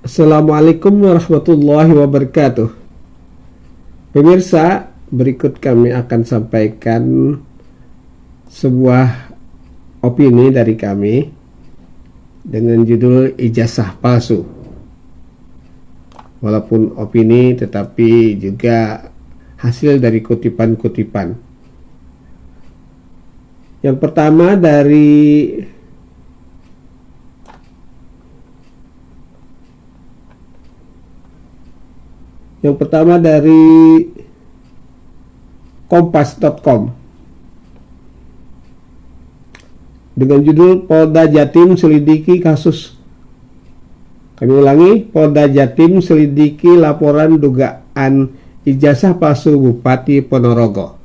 Assalamualaikum warahmatullahi wabarakatuh. Pemirsa, berikut kami akan sampaikan sebuah opini dari kami dengan judul ijazah palsu. Walaupun opini, tetapi juga hasil dari kutipan-kutipan. Yang pertama dari kompas.com dengan judul Polda Jatim selidiki kasus. Kami ulangi, Polda Jatim selidiki laporan dugaan ijazah palsu Bupati Ponorogo.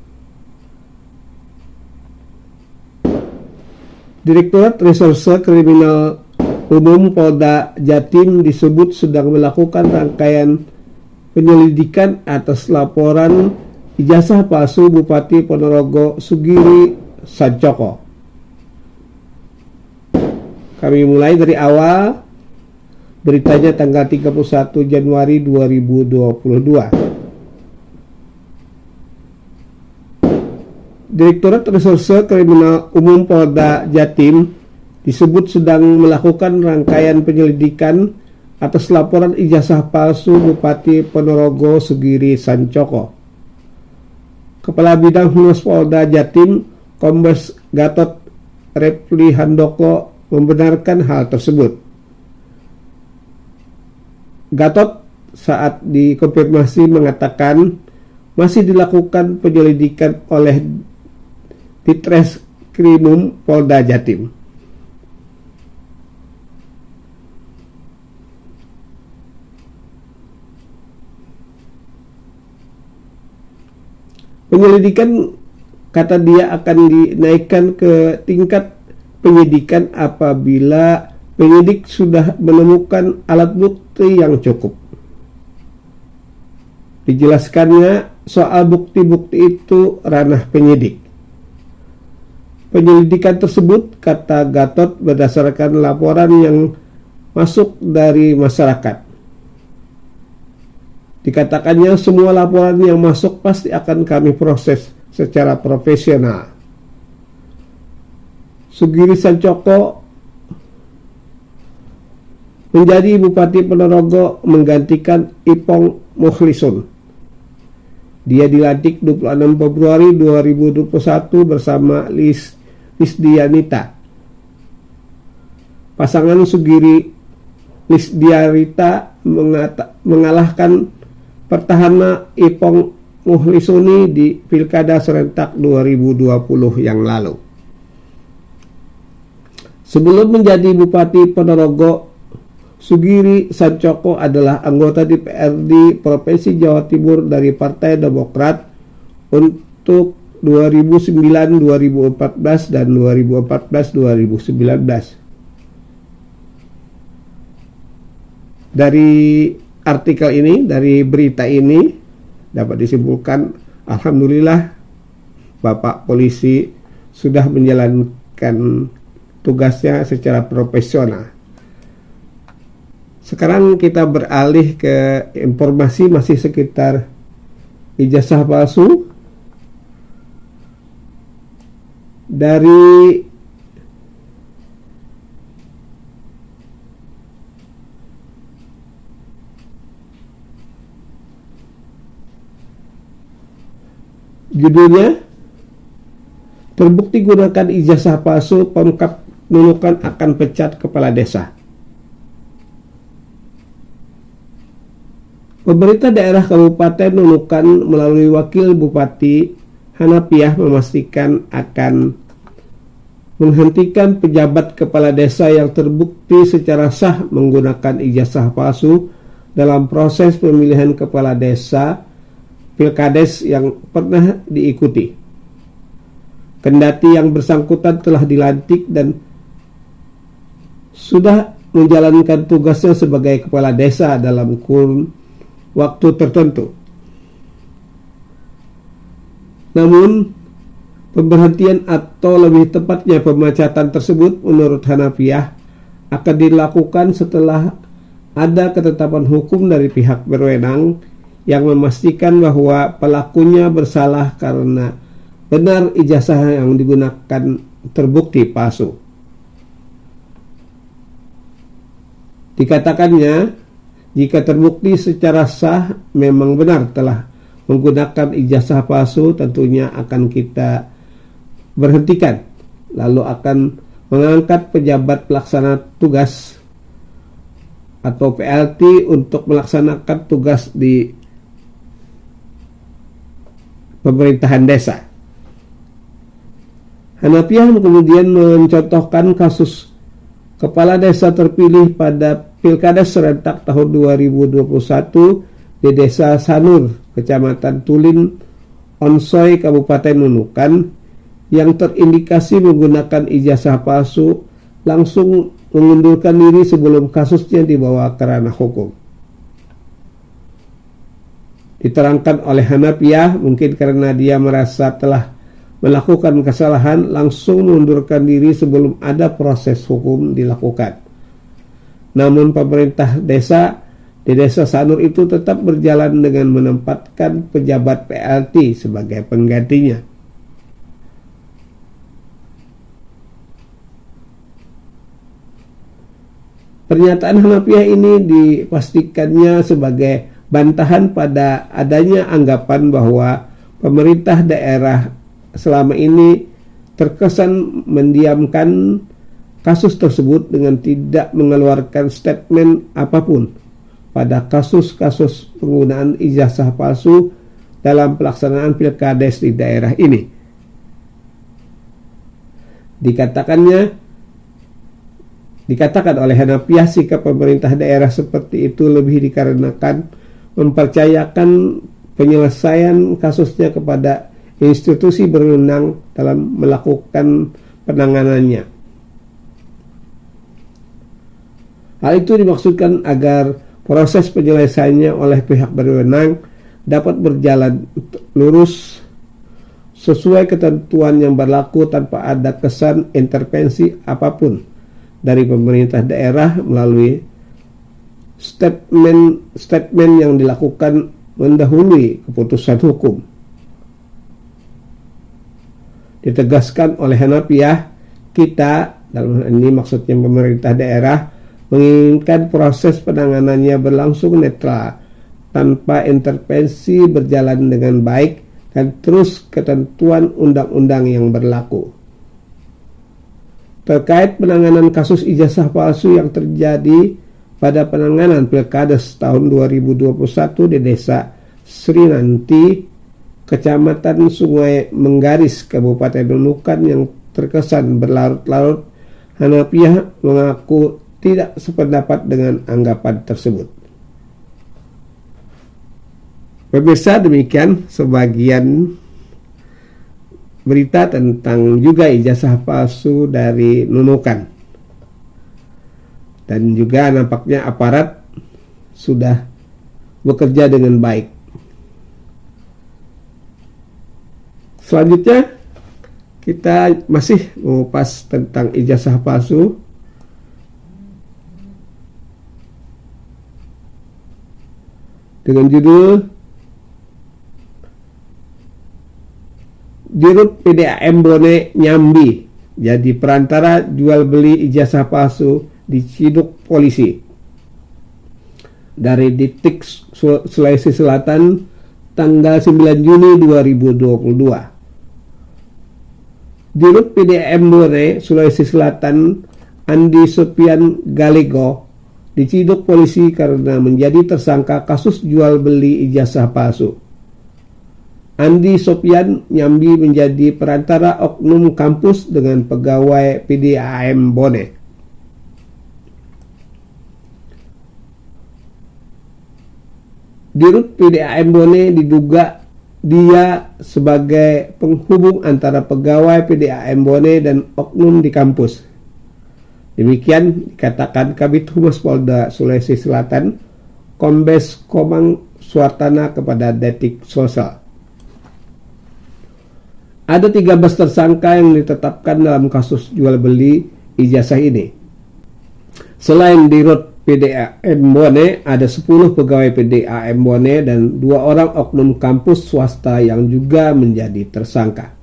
Direktorat Reserse Kriminal Umum Polda Jatim disebut sedang melakukan rangkaian penyelidikan atas laporan ijazah palsu Bupati Ponorogo Sugiri Sancoko. Kami mulai dari awal. Beritanya tanggal 31 Januari 2022. Direktorat Reserse Kriminal Umum Polda Jatim disebut sedang melakukan rangkaian penyelidikan atas laporan ijazah palsu Bupati Ponorogo Sugiri Sancoko. Kepala Bidang Humas Polda Jatim, Kombes Gatot Repli Handoko, membenarkan hal tersebut. Gatot saat dikonfirmasi mengatakan masih dilakukan penyelidikan oleh Ditreskrimum Polda Jatim. Penyelidikan, kata dia, akan dinaikkan ke tingkat penyidikan apabila penyidik sudah menemukan alat bukti yang cukup. Dijelaskannya, soal bukti-bukti itu ranah penyidik. Penyelidikan tersebut, kata Gatot, berdasarkan laporan yang masuk dari masyarakat. Dikatakannya semua laporan yang masuk pasti akan kami proses secara profesional. Sugiri Sancoko menjadi Bupati Ponorogo menggantikan Ipong Mukhlisun. Dia dilantik 26 Februari 2021 bersama Lisdianita. Pasangan Sugiri Lisdianita mengalahkan petahana Ipong Mukhlisuni di Pilkada serentak 2020 yang lalu. Sebelum menjadi Bupati Ponorogo, Sugiri Sancoko adalah anggota DPRD Provinsi Jawa Timur dari Partai Demokrat untuk 2009, 2014, dan 2014-2019. Dari artikel ini, dari berita ini dapat disimpulkan, alhamdulillah Bapak polisi sudah menjalankan tugasnya secara profesional. Sekarang kita beralih ke informasi masih sekitar ijazah palsu. Dari judulnya, terbukti gunakan ijazah palsu, Pemkab Nunukan akan pecat kepala desa. Pemerintah daerah Kabupaten Nunukan melalui Wakil Bupati Hanapiah memastikan akan menghentikan pejabat kepala desa yang terbukti secara sah menggunakan ijazah palsu dalam proses pemilihan kepala desa Pilkades yang pernah diikuti. Kendati yang bersangkutan telah dilantik dan sudah menjalankan tugasnya sebagai kepala desa dalam kurun waktu tertentu. Namun, pemberhentian atau lebih tepatnya pemecatan tersebut menurut Hanafiah akan dilakukan setelah ada ketetapan hukum dari pihak berwenang yang memastikan bahwa pelakunya bersalah karena benar ijazah yang digunakan terbukti palsu. Dikatakannya, jika terbukti secara sah memang benar telah menggunakan ijazah palsu, tentunya akan kita berhentikan, lalu akan mengangkat pejabat pelaksana tugas atau PLT untuk melaksanakan tugas di pemerintahan desa. Hanafiah kemudian mencontohkan kasus kepala desa terpilih pada Pilkada serentak tahun 2021 di Desa Sanur, Kecamatan Tulin, Onsoy, Kabupaten Nunukan, yang terindikasi menggunakan ijazah palsu langsung mengundurkan diri sebelum kasusnya dibawa ke ranah hukum. Diterangkan oleh Hanafiah, mungkin karena dia merasa telah melakukan kesalahan, langsung mengundurkan diri sebelum ada proses hukum dilakukan. Namun pemerintah desa di Desa Sanur itu tetap berjalan dengan menempatkan pejabat PLT sebagai penggantinya. Pernyataan Hanafiah ini dipastikannya sebagai bantahan pada adanya anggapan bahwa pemerintah daerah selama ini terkesan mendiamkan kasus tersebut dengan tidak mengeluarkan statement apapun pada kasus-kasus penggunaan ijazah palsu dalam pelaksanaan pilkades di daerah ini. Dikatakan oleh Hanafiah, sikap pemerintah daerah seperti itu lebih dikarenakan mempercayakan penyelesaian kasusnya kepada institusi berwenang dalam melakukan penanganannya. Hal itu dimaksudkan agar proses penyelesaiannya oleh pihak berwenang dapat berjalan lurus sesuai ketentuan yang berlaku tanpa ada kesan intervensi apapun dari pemerintah daerah melalui statement yang dilakukan mendahului keputusan hukum. Ditegaskan oleh Hanafiah, kita, dalam hal ini maksudnya pemerintah daerah, menginginkan proses penanganannya berlangsung netral, tanpa intervensi, berjalan dengan baik, dan terus ketentuan undang-undang yang berlaku. Terkait penanganan kasus ijazah palsu yang terjadi pada penanganan Pilkades tahun 2021 di Desa Srinanti, Kecamatan Sungai Menggaris, Kabupaten Nunukan yang terkesan berlarut-larut, Hanafiah mengaku tidak sependapat dengan anggapan tersebut. Pemirsa, demikian sebagian berita tentang juga ijazah palsu dari Nunukan. Dan juga nampaknya aparat sudah bekerja dengan baik. Selanjutnya kita masih mengupas tentang ijazah palsu. Dengan judul Dirut PDAM Bone Nyambi jadi perantara jual beli ijazah palsu diciduk polisi. Dari Detik Sulawesi Selatan tanggal 9 Juni 2022. Dirut PDAM Bone Sulawesi Selatan Andi Sopian Galego diciduk polisi karena menjadi tersangka kasus jual beli ijazah palsu. Andi Sopian Nyambi menjadi perantara oknum kampus dengan pegawai PDAM Bone. Dirut PDAM Bone diduga dia sebagai penghubung antara pegawai PDAM Bone dan oknum di kampus. Demikian dikatakan Kabid Humas Polda Sulawesi Selatan, Kombes Komang Suartana kepada Detik Sosial. Ada 13 tersangka yang ditetapkan dalam kasus jual beli ijazah ini. Selain Dirut PDAM Bone, ada 10 pegawai PDAM Bone dan 2 orang oknum kampus swasta yang juga menjadi tersangka.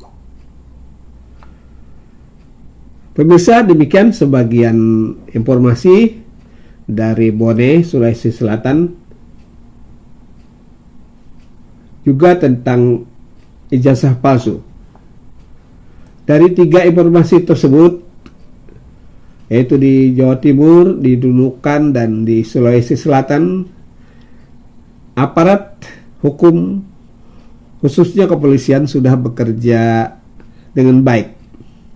Pemirsa, demikian sebagian informasi dari Bone, Sulawesi Selatan, juga tentang ijazah palsu. Dari 3 informasi tersebut, yaitu di Jawa Timur, di Nunukan, dan di Sulawesi Selatan, aparat hukum khususnya kepolisian sudah bekerja dengan baik.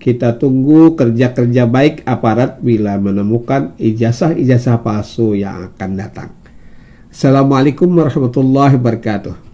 Kita tunggu kerja-kerja baik aparat bila menemukan ijazah-ijazah palsu yang akan datang. Assalamualaikum warahmatullahi wabarakatuh.